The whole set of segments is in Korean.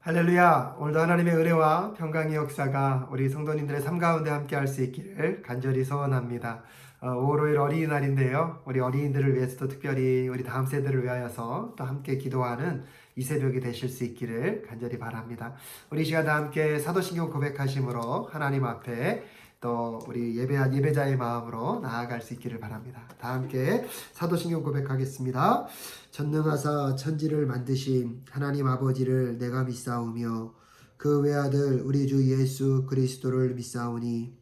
할렐루야! 오늘도 하나님의 은혜와 평강의 역사가 우리 성도님들의 삶 가운데 함께 할 수 있기를 간절히 소원합니다. 5월 5일 어린이날인데요. 우리 어린이들을 위해서도 특별히 우리 다음 세대를 위하여서 또 함께 기도하는 이 새벽이 되실 수 있기를 간절히 바랍니다. 우리 이 시간 다 함께 사도신경 고백하심으로 하나님 앞에 또 우리 예배자의 마음으로 나아갈 수 있기를 바랍니다. 다 함께 사도신경 고백하겠습니다. 전능하사 천지를 만드신 하나님 아버지를 내가 믿사오며 그 외아들 우리 주 예수 그리스도를 믿사오니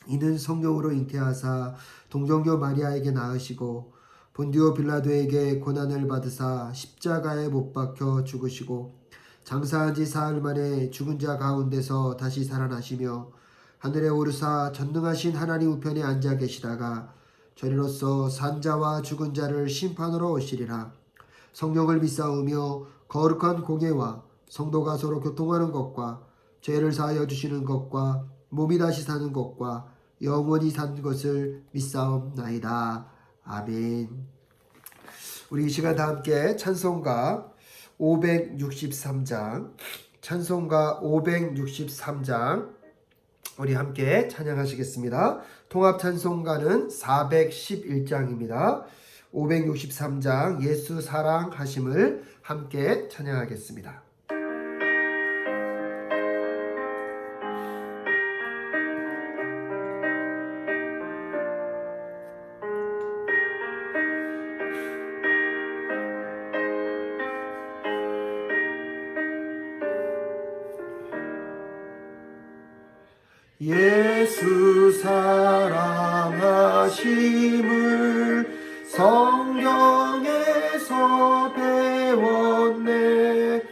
이는 성령으로 잉태하사 동정녀 마리아에게 낳으시고 본디오 빌라도에게 고난을 받으사 십자가에 못 박혀 죽으시고 장사한 지 사흘 만에 죽은 자 가운데서 다시 살아나시며 하늘에 오르사 전능하신 하나님 우편에 앉아 계시다가 저리로서 산자와 죽은 자를 심판으로 오시리라. 성령을 믿사오며 거룩한 공예와 성도가 서로 교통하는 것과 죄를 사하여 주시는 것과 몸이 다시 사는 것과 영원히 산 것을 믿사옵나이다. 아멘. 우리 이 시간 다 함께 찬송가 563장 찬송가 563장 우리 함께 찬양하시겠습니다. 통합 찬송가는 411장입니다. 563장 예수 사랑하심을 함께 찬양하겠습니다. 예수 사랑하심을 성경에서 배웠네.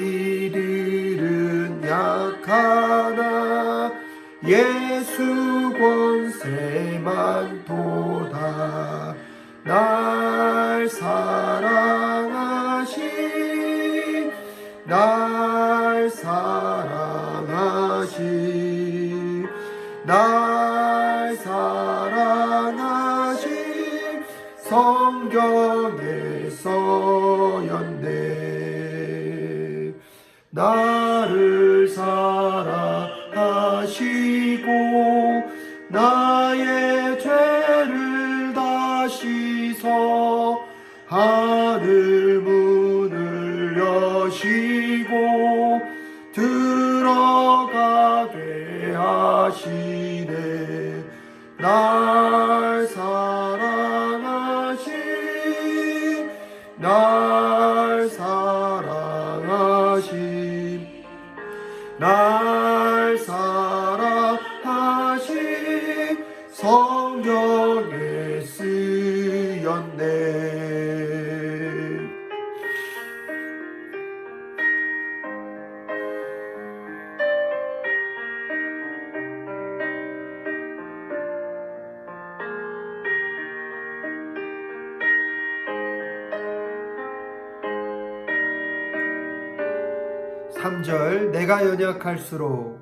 우리들은 약하나 예수 권세만 도다. 날 사랑하신 날 사랑하신 성경에서 였네. 나를 사랑하시고 나의 죄를 다 씻어 하늘 문을 여시고 들어가게 하시네. 날 사랑하신 날 사랑하신 성경에 쓰였네. 삼절 내가 연약할수록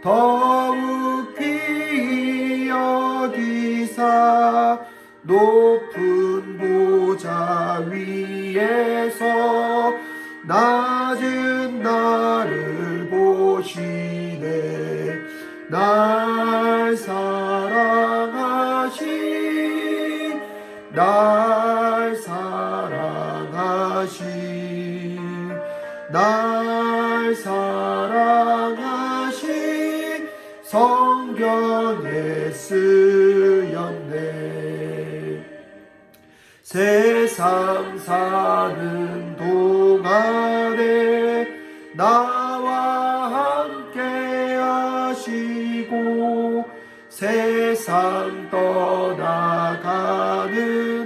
더욱 귀히 여기사 높은 보좌 위에서 낮은 나를 보시네. 날 사랑하신 날 사랑하신 성경에 쓰였네. 세상 사는 동안에 나와 함께 하시고 세상 떠나가는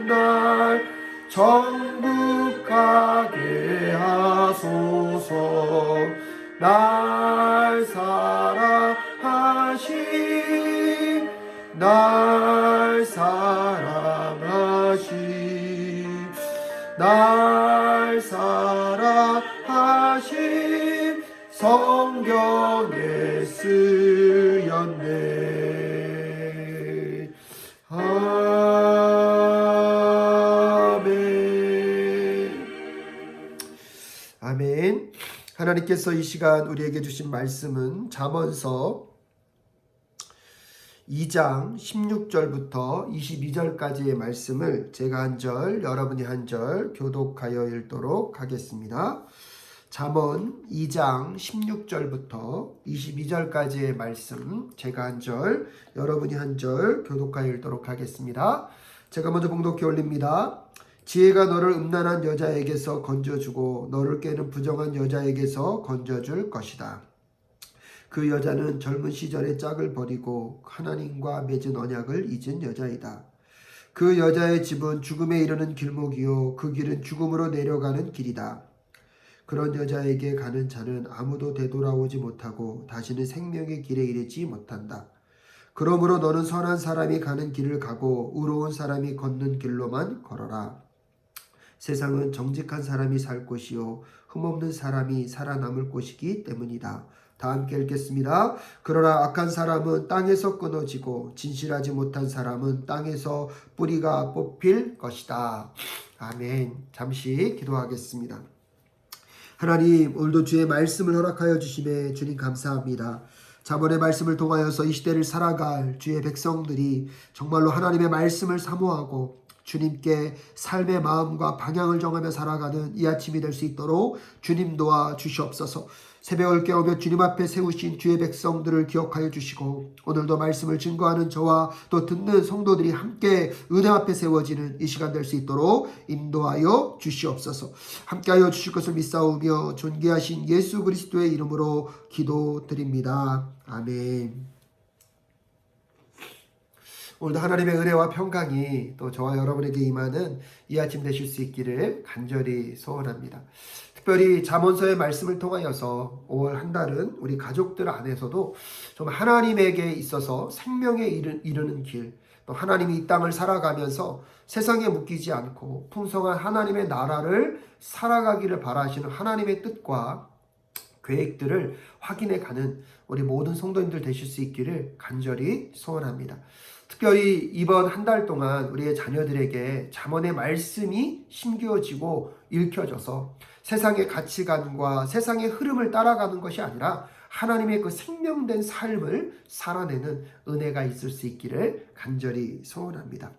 날 천국 가게 하소서. 날 사랑하신 날 사랑하신 성경에 쓰였네. 啊。 하나님께서 이 시간 우리에게 주신 말씀은 잠언서 2장 16절부터 22절까지의 말씀을 제가 한 절, 여러분이 한 절 교독하여 읽도록 하겠습니다. 잠언 2장 16절부터 22절까지의 말씀, 제가 한 절, 여러분이 한 절 교독하여 읽도록 하겠습니다. 제가 먼저 봉독해 올립니다. 지혜가 너를 음란한 여자에게서 건져주고 너를 꾀는 부정한 여자에게서 건져줄 것이다. 그 여자는 젊은 시절의 짝을 버리고 하나님과 맺은 언약을 잊은 여자이다. 그 여자의 집은 죽음에 이르는 길목이요 그 길은 죽음으로 내려가는 길이다. 그런 여자에게 가는 자는 아무도 되돌아오지 못하고 다시는 생명의 길에 이르지 못한다. 그러므로 너는 선한 사람이 가는 길을 가고 의로운 사람이 걷는 길로만 걸어라. 세상은 정직한 사람이 살 곳이요 흠없는 사람이 살아남을 곳이기 때문이다. 다 함께 읽겠습니다. 그러나 악한 사람은 땅에서 끊어지고 진실하지 못한 사람은 땅에서 뿌리가 뽑힐 것이다. 아멘. 잠시 기도하겠습니다. 하나님, 오늘도 주의 말씀을 허락하여 주심에 주님 감사합니다. 잠언의 말씀을 통하여서 이 시대를 살아갈 주의 백성들이 정말로 하나님의 말씀을 사모하고 주님께 삶의 마음과 방향을 정하며 살아가는 이 아침이 될 수 있도록 주님 도와 주시옵소서. 새벽을 깨우며 주님 앞에 세우신 주의 백성들을 기억하여 주시고 오늘도 말씀을 증거하는 저와 또 듣는 성도들이 함께 은혜 앞에 세워지는 이 시간 될 수 있도록 인도하여 주시옵소서. 함께하여 주실 것을 믿사오며 존귀하신 예수 그리스도의 이름으로 기도드립니다. 아멘. 오늘도 하나님의 은혜와 평강이 또 저와 여러분에게 임하는 이 아침 되실 수 있기를 간절히 소원합니다. 특별히 잠언서의 말씀을 통하여서 5월 한 달은 우리 가족들 안에서도 정말 하나님에게 있어서 생명에 이르는 길, 또 하나님이 이 땅을 살아가면서 세상에 묶이지 않고 풍성한 하나님의 나라를 살아가기를 바라시는 하나님의 뜻과 계획들을 확인해 가는 우리 모든 성도님들 되실 수 있기를 간절히 소원합니다. 특별히 이번 한 달 동안 우리의 자녀들에게 잠언의 말씀이 심겨지고 읽혀져서 세상의 가치관과 세상의 흐름을 따라가는 것이 아니라 하나님의 그 생명된 삶을 살아내는 은혜가 있을 수 있기를 간절히 소원합니다.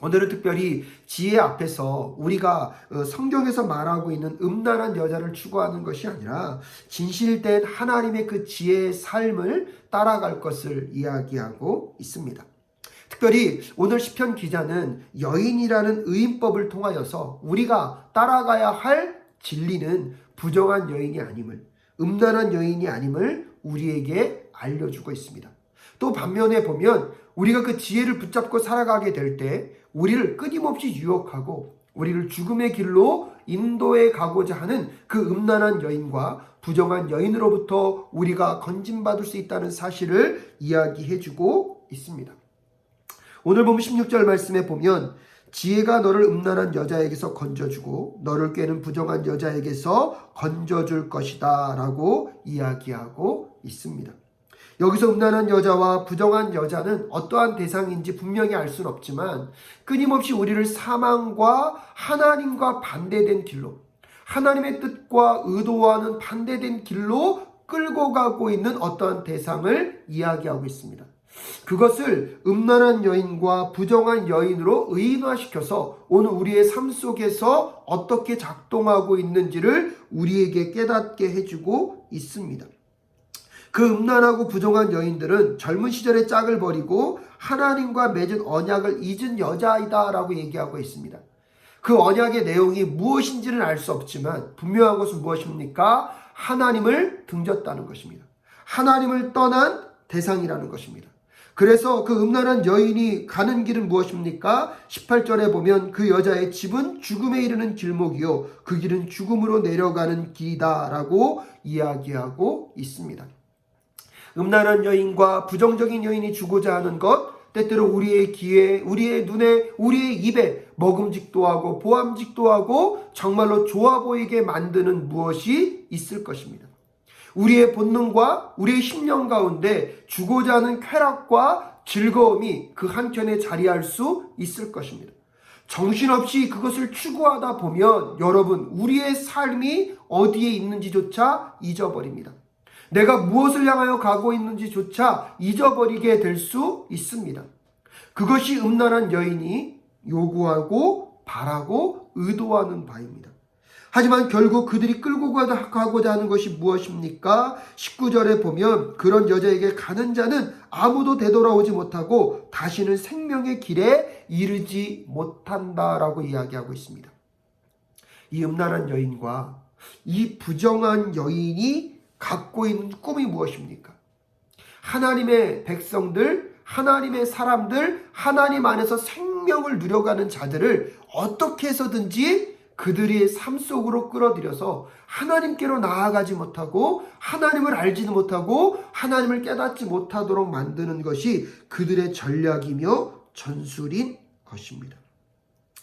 오늘은 특별히 지혜 앞에서 우리가 성경에서 말하고 있는 음란한 여자를 추구하는 것이 아니라 진실된 하나님의 그 지혜의 삶을 따라갈 것을 이야기하고 있습니다. 특별히 오늘 시편 기자는 여인이라는 의인법을 통하여서 우리가 따라가야 할 진리는 부정한 여인이 아님을, 음란한 여인이 아님을 우리에게 알려주고 있습니다. 또 반면에 보면 우리가 그 지혜를 붙잡고 살아가게 될 때 우리를 끊임없이 유혹하고 우리를 죽음의 길로 인도해 가고자 하는 그 음란한 여인과 부정한 여인으로부터 우리가 건진받을 수 있다는 사실을 이야기해주고 있습니다. 오늘 보면 16절 말씀에 보면 지혜가 너를 음란한 여자에게서 건져주고 너를 꾀는 부정한 여자에게서 건져줄 것이다 라고 이야기하고 있습니다. 여기서 음란한 여자와 부정한 여자는 어떠한 대상인지 분명히 알 수는 없지만 끊임없이 우리를 사망과 하나님과 반대된 길로, 하나님의 뜻과 의도와는 반대된 길로 끌고 가고 있는 어떠한 대상을 이야기하고 있습니다. 그것을 음란한 여인과 부정한 여인으로 의인화시켜서 오늘 우리의 삶 속에서 어떻게 작동하고 있는지를 우리에게 깨닫게 해주고 있습니다. 그 음란하고 부정한 여인들은 젊은 시절의 짝을 버리고 하나님과 맺은 언약을 잊은 여자이다 라고 얘기하고 있습니다. 그 언약의 내용이 무엇인지는 알 수 없지만 분명한 것은 무엇입니까? 하나님을 등졌다는 것입니다. 하나님을 떠난 대상이라는 것입니다. 그래서 그 음란한 여인이 가는 길은 무엇입니까? 18절에 보면 그 여자의 집은 죽음에 이르는 길목이요 그 길은 죽음으로 내려가는 길이다 라고 이야기하고 있습니다. 음란한 여인과 부정적인 여인이 주고자 하는 것, 때때로 우리의 귀에, 우리의 눈에, 우리의 입에 먹음직도 하고 보암직도 하고 정말로 좋아 보이게 만드는 무엇이 있을 것입니다. 우리의 본능과 우리의 심령 가운데 주고자 하는 쾌락과 즐거움이 그 한켠에 자리할 수 있을 것입니다. 정신없이 그것을 추구하다 보면 여러분, 우리의 삶이 어디에 있는지조차 잊어버립니다. 내가 무엇을 향하여 가고 있는지조차 잊어버리게 될 수 있습니다. 그것이 음란한 여인이 요구하고 바라고 의도하는 바입니다. 하지만 결국 그들이 끌고 가고자 하는 것이 무엇입니까? 19절에 보면 그런 여자에게 가는 자는 아무도 되돌아오지 못하고 다시는 생명의 길에 이르지 못한다라고 이야기하고 있습니다. 이 음란한 여인과 이 부정한 여인이 갖고 있는 꿈이 무엇입니까? 하나님의 백성들, 하나님의 사람들, 하나님 안에서 생명을 누려가는 자들을 어떻게 해서든지 그들의 삶 속으로 끌어들여서 하나님께로 나아가지 못하고 하나님을 알지도 못하고 하나님을 깨닫지 못하도록 만드는 것이 그들의 전략이며 전술인 것입니다.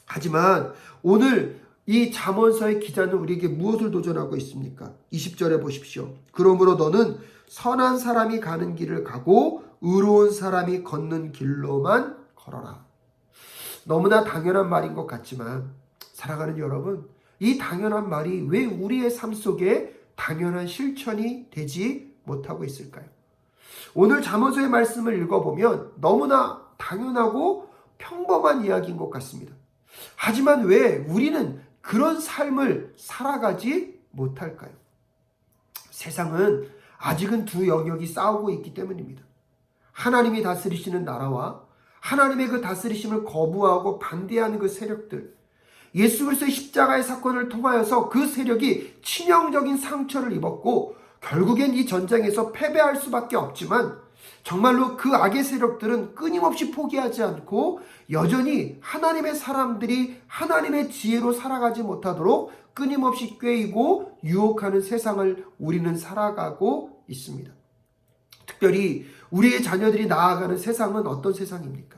하지만 오늘 이 잠언서의 기자는 우리에게 무엇을 도전하고 있습니까? 20절에 보십시오. 그러므로 너는 선한 사람이 가는 길을 가고 의로운 사람이 걷는 길로만 걸어라. 너무나 당연한 말인 것 같지만 사랑하는 여러분, 이 당연한 말이 왜 우리의 삶 속에 당연한 실천이 되지 못하고 있을까요? 오늘 잠언서의 말씀을 읽어보면 너무나 당연하고 평범한 이야기인 것 같습니다. 하지만 왜 우리는 그런 삶을 살아가지 못할까요? 세상은 아직은 두 영역이 싸우고 있기 때문입니다. 하나님이 다스리시는 나라와 하나님의 그 다스리심을 거부하고 반대하는 그 세력들, 예수 그리스도의 십자가의 사건을 통하여서 그 세력이 치명적인 상처를 입었고 결국엔 이 전쟁에서 패배할 수밖에 없지만 정말로 그 악의 세력들은 끊임없이 포기하지 않고 여전히 하나님의 사람들이 하나님의 지혜로 살아가지 못하도록 끊임없이 꾀이고 유혹하는 세상을 우리는 살아가고 있습니다. 특별히 우리의 자녀들이 나아가는 세상은 어떤 세상입니까?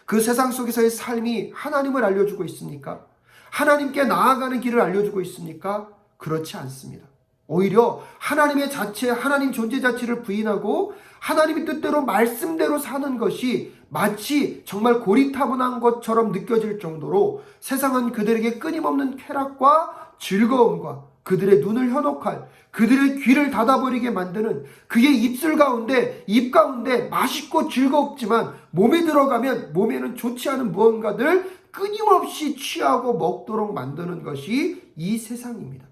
그 세상 속에서의 삶이 하나님을 알려주고 있습니까? 하나님께 나아가는 길을 알려주고 있습니까? 그렇지 않습니다. 오히려 하나님의 자체, 하나님 존재 자체를 부인하고 하나님의 뜻대로 말씀대로 사는 것이 마치 정말 고리타분한 것처럼 느껴질 정도로 세상은 그들에게 끊임없는 쾌락과 즐거움과 그들의 눈을 현혹할, 그들의 귀를 닫아버리게 만드는 그의 입술 가운데, 입 가운데 맛있고 즐겁지만 몸에 들어가면 몸에는 좋지 않은 무언가들 끊임없이 취하고 먹도록 만드는 것이 이 세상입니다.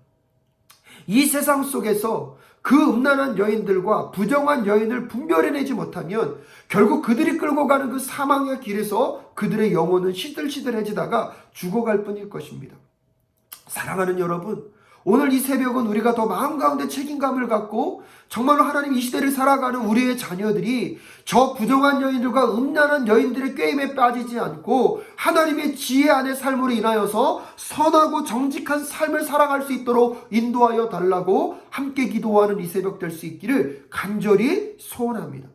이 세상 속에서 그 음란한 여인들과 부정한 여인을 분별해내지 못하면 결국 그들이 끌고 가는 그 사망의 길에서 그들의 영혼은 시들시들해지다가 죽어갈 뿐일 것입니다. 사랑하는 여러분, 오늘 이 새벽은 우리가 더 마음 가운데 책임감을 갖고 정말로 하나님 이 시대를 살아가는 우리의 자녀들이 저 부정한 여인들과 음란한 여인들의 꾀임에 빠지지 않고 하나님의 지혜 안의 삶으로 인하여서 선하고 정직한 삶을 살아갈 수 있도록 인도하여 달라고 함께 기도하는 이 새벽 될 수 있기를 간절히 소원합니다.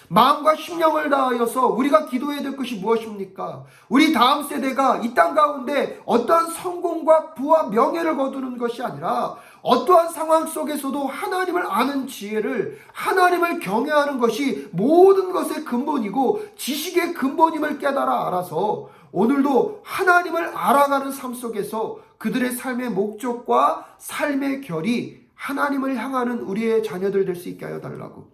마음과 심령을 다하여서 우리가 기도해야 될 것이 무엇입니까? 우리 다음 세대가 이 땅 가운데 어떠한 성공과 부와 명예를 거두는 것이 아니라 어떠한 상황 속에서도 하나님을 아는 지혜를, 하나님을 경외하는 것이 모든 것의 근본이고 지식의 근본임을 깨달아 알아서 오늘도 하나님을 알아가는 삶 속에서 그들의 삶의 목적과 삶의 결이 하나님을 향하는 우리의 자녀들 될 수 있게 하여 달라고,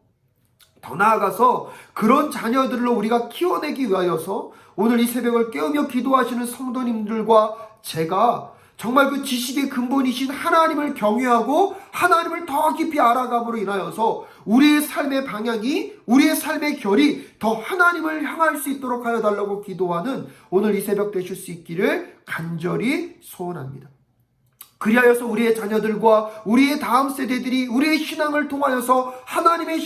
더 나아가서 그런 자녀들로 우리가 키워내기 위하여서 오늘 이 새벽을 깨우며 기도하시는 성도님들과 제가 정말 그 지식의 근본이신 하나님을 경외하고 하나님을 더 깊이 알아감으로 인하여서 우리의 삶의 방향이, 우리의 삶의 결이 더 하나님을 향할 수 있도록 하여 달라고 기도하는 오늘 이 새벽 되실 수 있기를 간절히 소원합니다. 그리하여서 우리의 자녀들과 우리의 다음 세대들이 우리의 신앙을 통하여서 하나님의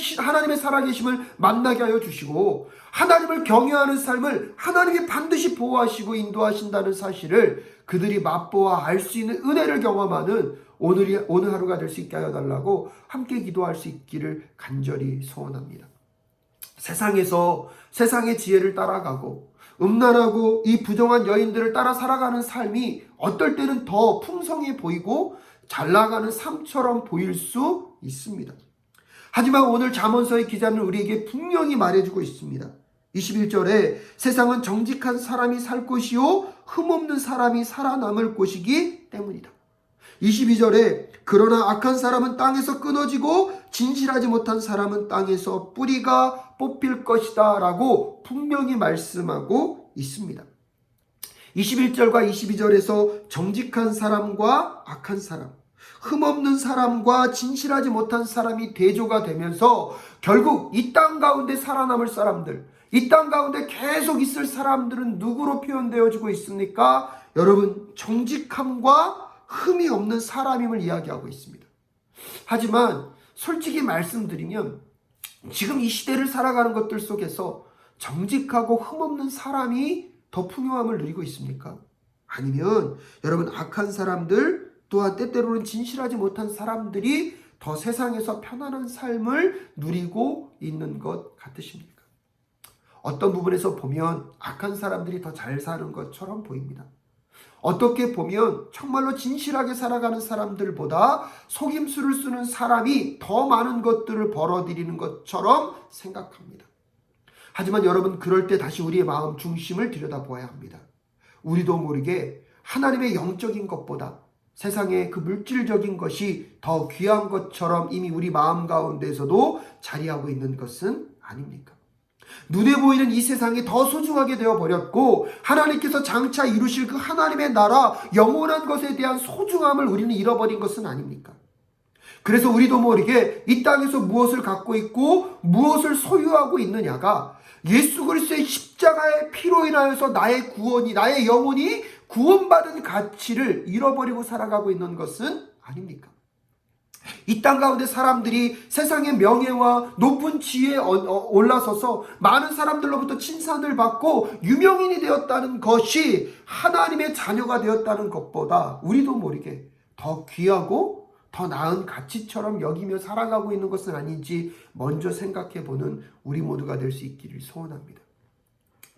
살아계심을 만나게 하여 주시고 하나님을 경외하는 삶을 하나님이 반드시 보호하시고 인도하신다는 사실을 그들이 맛보아 알 수 있는 은혜를 경험하는 오늘 하루가 될 수 있게 하여 달라고 함께 기도할 수 있기를 간절히 소원합니다. 세상에서 세상의 지혜를 따라가고 음란하고 이 부정한 여인들을 따라 살아가는 삶이 어떨 때는 더 풍성해 보이고 잘 나가는 삶처럼 보일 수 있습니다. 하지만 오늘 잠언서의 기자는 우리에게 분명히 말해주고 있습니다. 21절에 세상은 정직한 사람이 살 곳이요 흠없는 사람이 살아남을 곳이기 때문이다. 22절에 그러나 악한 사람은 땅에서 끊어지고 진실하지 못한 사람은 땅에서 뿌리가 뽑힐 것이다 라고 분명히 말씀하고 있습니다. 21절과 22절에서 정직한 사람과 악한 사람, 흠없는 사람과 진실하지 못한 사람이 대조가 되면서 결국 이 땅 가운데 살아남을 사람들, 이 땅 가운데 계속 있을 사람들은 누구로 표현되어지고 있습니까? 여러분, 정직함과 흠이 없는 사람임을 이야기하고 있습니다. 하지만 솔직히 말씀드리면 지금 이 시대를 살아가는 것들 속에서 정직하고 흠없는 사람이 더 풍요함을 누리고 있습니까? 아니면 여러분, 악한 사람들 또한 때때로는 진실하지 못한 사람들이 더 세상에서 편안한 삶을 누리고 있는 것 같으십니까? 어떤 부분에서 보면 악한 사람들이 더 잘 사는 것처럼 보입니다. 어떻게 보면 정말로 진실하게 살아가는 사람들보다 속임수를 쓰는 사람이 더 많은 것들을 벌어들이는 것처럼 생각합니다. 하지만 여러분, 그럴 때 다시 우리의 마음 중심을 들여다보아야 합니다. 우리도 모르게 하나님의 영적인 것보다 세상의 그 물질적인 것이 더 귀한 것처럼 이미 우리 마음 가운데서도 자리하고 있는 것은 아닙니까? 눈에 보이는 이 세상이 더 소중하게 되어버렸고 하나님께서 장차 이루실 그 하나님의 나라, 영원한 것에 대한 소중함을 우리는 잃어버린 것은 아닙니까? 그래서 우리도 모르게 이 땅에서 무엇을 갖고 있고 무엇을 소유하고 있느냐가 예수 그리스도의 십자가의 피로 인하여서 나의 구원이, 나의 영혼이 구원받은 가치를 잃어버리고 살아가고 있는 것은 아닙니까? 이 땅 가운데 사람들이 세상의 명예와 높은 지위에 올라서서 많은 사람들로부터 칭찬을 받고 유명인이 되었다는 것이 하나님의 자녀가 되었다는 것보다 우리도 모르게 더 귀하고 더 나은 가치처럼 여기며 살아가고 있는 것은 아닌지 먼저 생각해보는 우리 모두가 될 수 있기를 소원합니다.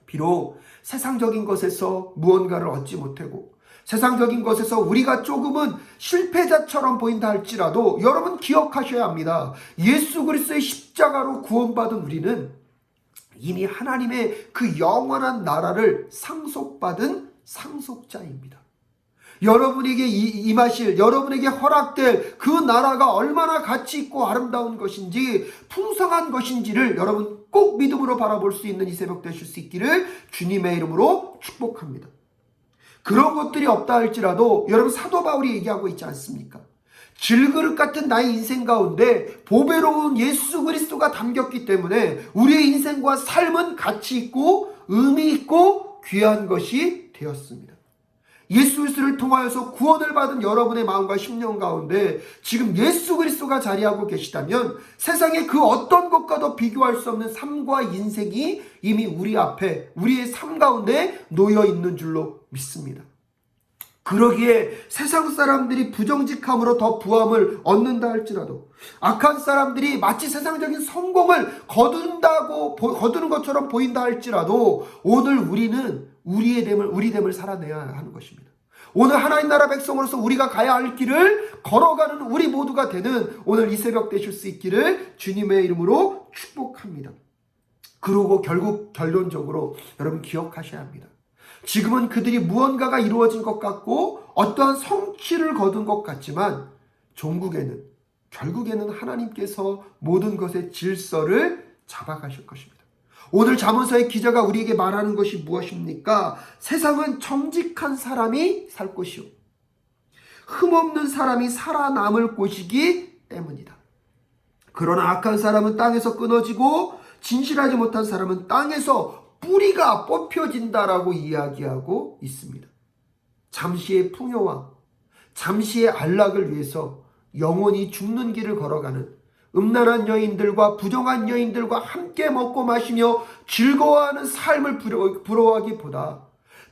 비록 세상적인 것에서 무언가를 얻지 못하고 세상적인 것에서 우리가 조금은 실패자처럼 보인다 할지라도 여러분 기억하셔야 합니다. 예수 그리스도의 십자가로 구원받은 우리는 이미 하나님의 그 영원한 나라를 상속받은 상속자입니다. 여러분에게 임하실, 여러분에게 허락될 그 나라가 얼마나 가치 있고 아름다운 것인지, 풍성한 것인지를 여러분 꼭 믿음으로 바라볼 수 있는 이 새벽 되실 수 있기를 주님의 이름으로 축복합니다. 그런 것들이 없다 할지라도 여러분, 사도 바울이 얘기하고 있지 않습니까? 질그릇 같은 나의 인생 가운데 보배로운 예수 그리스도가 담겼기 때문에 우리의 인생과 삶은 가치 있고 의미 있고 귀한 것이 되었습니다. 예수 그리스도를 통하여서 구원을 받은 여러분의 마음과 심령 가운데 지금 예수 그리스도가 자리하고 계시다면 세상의 그 어떤 것과도 비교할 수 없는 삶과 인생이 이미 우리 앞에, 우리의 삶 가운데 놓여 있는 줄로 믿습니다. 그러기에 세상 사람들이 부정직함으로 더 부함을 얻는다 할지라도, 악한 사람들이 마치 세상적인 성공을 거두는 것처럼 보인다 할지라도 오늘 우리는 우리 됨을 살아내야 하는 것입니다. 오늘 하나님 나라 백성으로서 우리가 가야 할 길을 걸어가는 우리 모두가 되는 오늘 이 새벽 되실 수 있기를 주님의 이름으로 축복합니다. 그리고 결국 결론적으로 여러분 기억하셔야 합니다. 지금은 그들이 무언가가 이루어진 것 같고 어떠한 성취를 거둔 것 같지만 결국에는 하나님께서 모든 것의 질서를 잡아가실 것입니다. 오늘 잠언서의 기자가 우리에게 말하는 것이 무엇입니까? 세상은 정직한 사람이 살 곳이요 흠없는 사람이 살아남을 곳이기 때문이다. 그러나 악한 사람은 땅에서 끊어지고 진실하지 못한 사람은 땅에서 뿌리가 뽑혀진다라고 이야기하고 있습니다. 잠시의 풍요와 잠시의 안락을 위해서 영원히 죽는 길을 걸어가는 음란한 여인들과 부정한 여인들과 함께 먹고 마시며 즐거워하는 삶을 부러워하기보다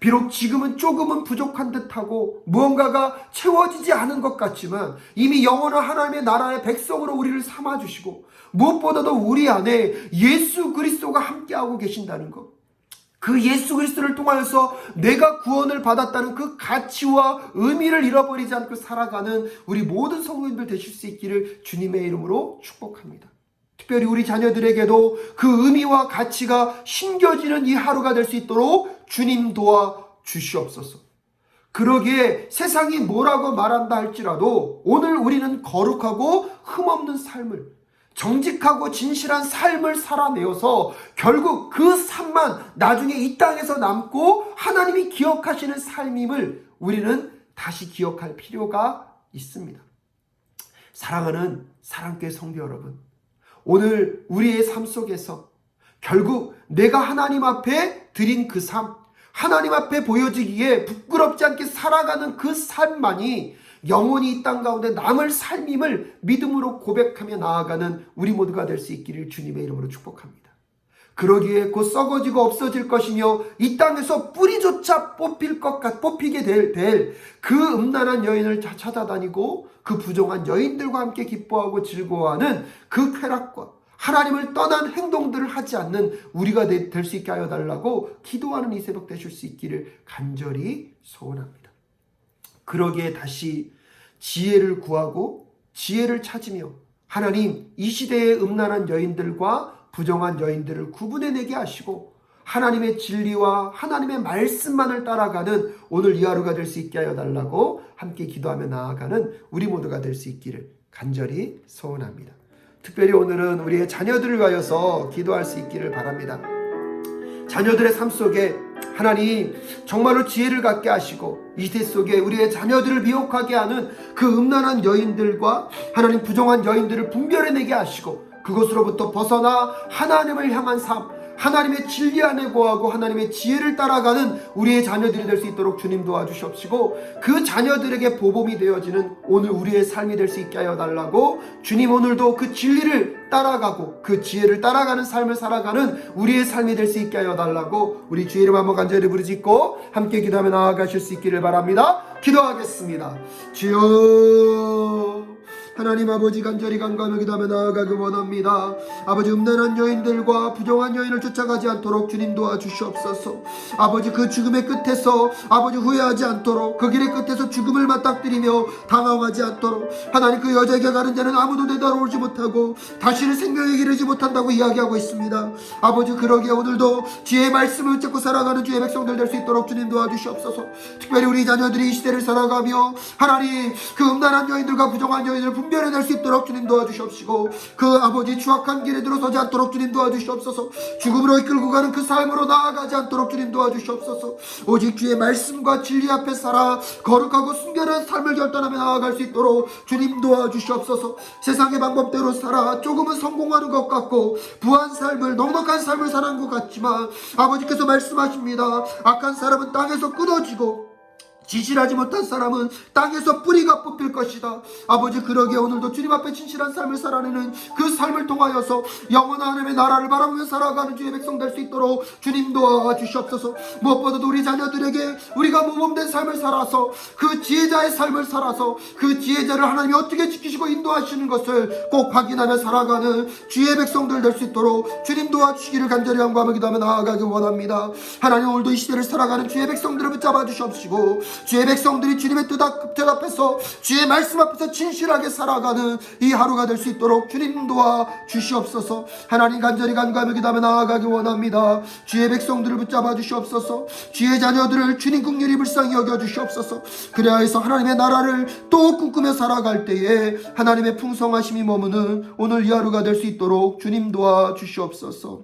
비록 지금은 조금은 부족한 듯하고 무언가가 채워지지 않은 것 같지만 이미 영원한 하나님의 나라의 백성으로 우리를 삼아주시고 무엇보다도 우리 안에 예수 그리스도가 함께하고 계신다는 것, 그 예수 그리스도를 통하여서 내가 구원을 받았다는 그 가치와 의미를 잃어버리지 않고 살아가는 우리 모든 성도님들 되실 수 있기를 주님의 이름으로 축복합니다. 특별히 우리 자녀들에게도 그 의미와 가치가 심겨지는 이 하루가 될 수 있도록 주님 도와 주시옵소서. 그러기에 세상이 뭐라고 말한다 할지라도 오늘 우리는 거룩하고 흠없는 삶을, 정직하고 진실한 삶을 살아내어서 결국 그 삶만 나중에 이 땅에서 남고 하나님이 기억하시는 삶임을 우리는 다시 기억할 필요가 있습니다. 사랑하는 사랑교회 성도 여러분, 오늘 우리의 삶 속에서 결국 내가 하나님 앞에 드린 그 삶, 하나님 앞에 보여지기에 부끄럽지 않게 살아가는 그 삶만이 영원히 이 땅 가운데 남을 삶임을 믿음으로 고백하며 나아가는 우리 모두가 될 수 있기를 주님의 이름으로 축복합니다. 그러기에 곧 썩어지고 없어질 것이며 이 땅에서 뿌리조차 뽑히게 될 그 음란한 여인을 찾아다니고 그 부정한 여인들과 함께 기뻐하고 즐거워하는 그 쾌락과 하나님을 떠난 행동들을 하지 않는 우리가 될 수 있게 하여 달라고 기도하는 이 새벽 되실 수 있기를 간절히 소원합니다. 그러기에 다시 지혜를 구하고 지혜를 찾으며 하나님 이 시대의 음란한 여인들과 부정한 여인들을 구분해내게 하시고 하나님의 진리와 하나님의 말씀만을 따라가는 오늘 이 하루가 될 수 있게 하여 달라고 함께 기도하며 나아가는 우리 모두가 될 수 있기를 간절히 소원합니다. 특별히 오늘은 우리의 자녀들을 위하여서 기도할 수 있기를 바랍니다. 자녀들의 삶 속에 하나님 정말로 지혜를 갖게 하시고 이 시대 속에 우리의 자녀들을 미혹하게 하는 그 음란한 여인들과 하나님 부정한 여인들을 분별해내게 하시고 그것으로부터 벗어나 하나님을 향한 삶, 하나님의 진리 안에 거하고 하나님의 지혜를 따라가는 우리의 자녀들이 될 수 있도록 주님 도와주시옵시고 그 자녀들에게 보복이 되어지는 오늘 우리의 삶이 될 수 있게 하여 달라고 주님 오늘도 그 진리를 따라가고 그 지혜를 따라가는 삶을 살아가는 우리의 삶이 될 수 있게 하여 달라고 우리 주의 이름 한번 간절히 부르짖고 함께 기도하며 나아가실 수 있기를 바랍니다. 기도하겠습니다. 주여 하나님 아버지 간절히 간구하며 기도하며 나아가기 원합니다. 아버지 음란한 여인들과 부정한 여인을 쫓아가지 않도록 주님 도와주시옵소서. 아버지 그 죽음의 끝에서 아버지 후회하지 않도록 그 길의 끝에서 죽음을 맞닥뜨리며 당황하지 않도록 하나님 그 여자에게 가는 자는 아무도 되돌아오지 못하고 다시는 생명에 이르지 못한다고 이야기하고 있습니다. 아버지 그러기에 오늘도 지혜의 말씀을 붙잡고 살아가는 주의 백성들 될 수 있도록 주님 도와주시옵소서. 특별히 우리 자녀들이 이 시대를 살아가며 하나님 그 음란한 여인들과 부정한 여인을 분별해낼 수 있도록 주님 도와주시옵시고 그 아버지 추악한 길에 들어서지 않도록 주님 도와주시옵소서. 죽음으로 이끌고 가는 그 삶으로 나아가지 않도록 주님 도와주시옵소서. 오직 주의 말씀과 진리 앞에 살아 거룩하고 순결한 삶을 결단하며 나아갈 수 있도록 주님 도와주시옵소서. 세상의 방법대로 살아 조금은 성공하는 것 같고 부한 삶을 넉넉한 삶을 사는 것 같지만 아버지께서 말씀하십니다. 악한 사람은 땅에서 끊어지고 지실하지 못한 사람은 땅에서 뿌리가 뽑힐 것이다. 아버지 그러기에 오늘도 주님 앞에 진실한 삶을 살아내는 그 삶을 통하여서 영원한 하나님의 나라를 바라보며 살아가는 주의 백성 될 수 있도록 주님 도와주시옵소서. 무엇보다도 우리 자녀들에게 우리가 모범된 삶을 살아서 그 지혜자의 삶을 살아서 그 지혜자를 하나님이 어떻게 지키시고 인도하시는 것을 꼭 확인하며 살아가는 주의 백성들 될 수 있도록 주님 도와주시기를 간절히 간구하며 기도하며 나아가기 원합니다. 하나님 오늘도 이 시대를 살아가는 주의 백성들을 붙잡아 주시옵시고 주의 백성들이 주님의 뜻 앞에서 주의 말씀 앞에서 진실하게 살아가는 이 하루가 될 수 있도록 주님 도와 주시옵소서. 하나님 간절히 간구하며 기도하며 나아가기 원합니다. 주의 백성들을 붙잡아 주시옵소서. 주의 자녀들을 주님 긍휼히 불쌍히 여겨 주시옵소서. 그래야해서 하나님의 나라를 또 꿈꾸며 살아갈 때에 하나님의 풍성하심이 머무는 오늘 이 하루가 될 수 있도록 주님 도와 주시옵소서.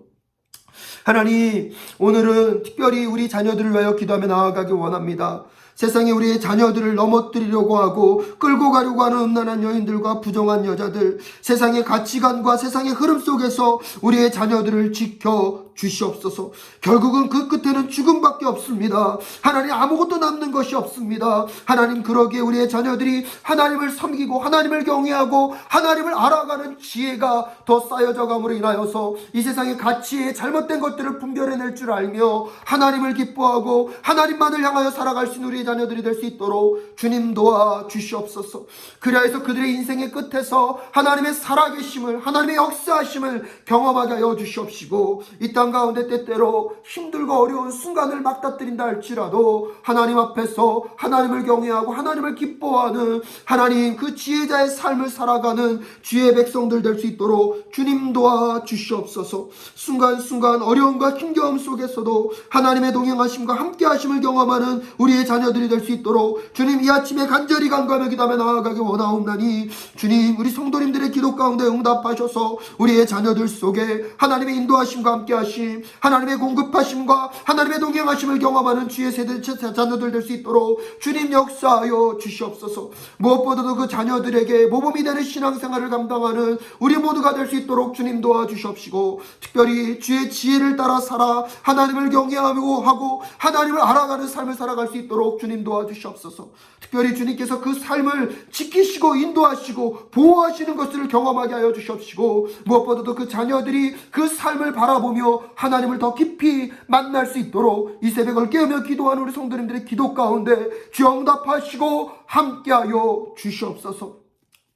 하나님 오늘은 특별히 우리 자녀들을 위하여 기도하며 나아가기 원합니다. 세상에 우리의 자녀들을 넘어뜨리려고 하고 끌고 가려고 하는 음란한 여인들과 부정한 여자들, 세상의 가치관과 세상의 흐름 속에서 우리의 자녀들을 지켜 주시옵소서. 결국은 그 끝에는 죽음밖에 없습니다. 하나님 아무것도 남는 것이 없습니다. 하나님 그러기에 우리의 자녀들이 하나님을 섬기고 하나님을 경외하고 하나님을 알아가는 지혜가 더 쌓여져 감으로 인하여서 이 세상의 가치에 잘못된 것들 것들을 분별해낼 줄 알며 하나님을 기뻐하고 하나님만을 향하여 살아갈 수 있는 우리의 자녀들이 될 수 있도록 주님 도와주시옵소서. 그리하여서 그들의 인생의 끝에서 하나님의 살아계심을, 하나님의 역사하심을 경험하게 하여 주시옵시고, 이 땅 가운데 때때로 힘들고 어려운 순간을 맞닥뜨린다 할지라도 하나님 앞에서 하나님을 경외하고 하나님을 기뻐하는 하나님 그 지혜자의 삶을 살아가는 주의 백성들 될 수 있도록 주님 도와주시옵소서. 순간순간 어려움과 힘겨움 속에서도 하나님의 동행하심과 함께하심을 경험하는 우리의 자녀들이 될 수 있도록 주님 이 아침에 간절히 간구하며 기도하며 나아가기 원하옵나니, 주님 우리 성도님들의 기도 가운데 응답하셔서 우리의 자녀들 속에 하나님의 인도하심과 함께하심, 하나님의 공급하심과 하나님의 동행하심을 경험하는 주의 세대 자녀들 될 수 있도록 주님 역사하여 주시옵소서. 무엇보다도 그 자녀들에게 모범이 되는 신앙생활을 감당하는 우리 모두가 될 수 있도록 주님 도와주시옵시고, 특별히 주의 지혜를 따라 살아 하나님을 경외하고 하고 하나님을 알아가는 삶을 살아갈 수 있도록 주님 도와주시옵소서. 특별히 주님께서 그 삶을 지키시고 인도하시고 보호하시는 것을 경험하게 하여 주시옵시고, 무엇보다도 그 자녀들이 그 삶을 바라보며 하나님을 더 깊이 만날 수 있도록 이 새벽을 깨우며 기도하는 우리 성도님들의 기도 가운데 주여 응답하시고 함께하여 주시옵소서.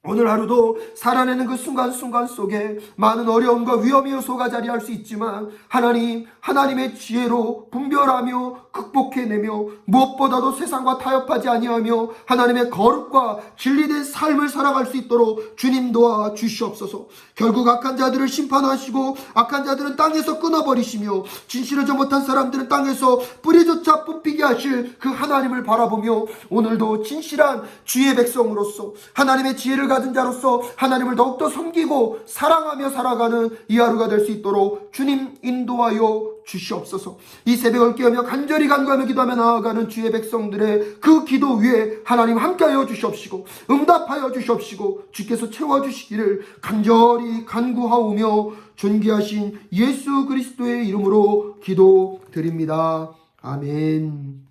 오늘 하루도 살아내는 그 순간순간 속에 많은 어려움과 위험의 요소가 자리할 수 있지만 하나님의 지혜로 분별하며 극복해내며 무엇보다도 세상과 타협하지 아니하며 하나님의 거룩과 진리된 삶을 살아갈 수 있도록 주님 도와주시옵소서. 결국 악한 자들을 심판하시고 악한 자들은 땅에서 끊어버리시며 진실하지 못한 사람들은 땅에서 뿌리조차 뽑히게 하실 그 하나님을 바라보며 오늘도 진실한 주의 백성으로서 하나님의 지혜를 가진 자로서 하나님을 더욱더 섬기고 사랑하며 살아가는 이 하루가 될 수 있도록 주님 인도하여 주시옵소서. 이 새벽을 깨우며 간절히 간구하며 기도하며 나아가는 주의 백성들의 그 기도 위에 하나님 함께하여 주시옵시고 응답하여 주시옵시고 주께서 채워주시기를 간절히 간구하오며 존귀하신 예수 그리스도의 이름으로 기도드립니다. 아멘.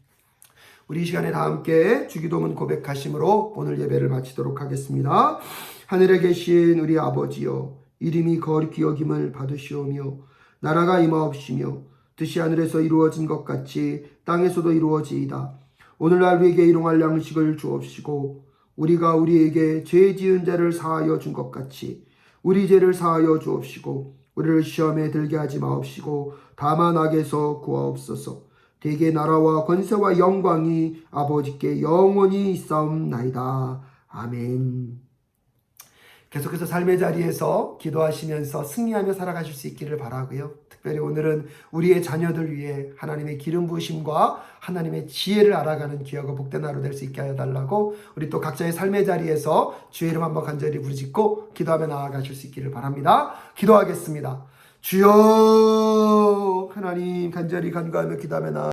우리 이 시간에 다 함께 주기도문 고백하심으로 오늘 예배를 마치도록 하겠습니다. 하늘에 계신 우리 아버지여, 이름이 거룩히 여김을 받으시오며 나라가 임하옵시며 뜻이 하늘에서 이루어진 것 같이 땅에서도 이루어지이다. 오늘날 우리에게 일용할 양식을 주옵시고 우리가 우리에게 죄 지은 자를 사하여 준 것 같이 우리 죄를 사하여 주옵시고 우리를 시험에 들게 하지 마옵시고 다만 악에서 구하옵소서. 대개 나라와 권세와 영광이 아버지께 영원히 있사옵나이다. 아멘. 계속해서 삶의 자리에서 기도하시면서 승리하며 살아가실 수 있기를 바라고요. 특별히 오늘은 우리의 자녀들 위해 하나님의 기름 부으심과 하나님의 지혜를 알아가는 귀하고 복된 하루 될 수 있게 하여 달라고 우리 또 각자의 삶의 자리에서 주의 이름 한번 간절히 부르짖고 기도하며 나아가실 수 있기를 바랍니다. 기도하겠습니다. 주여, 하나님 간절히 간구하며 기도하며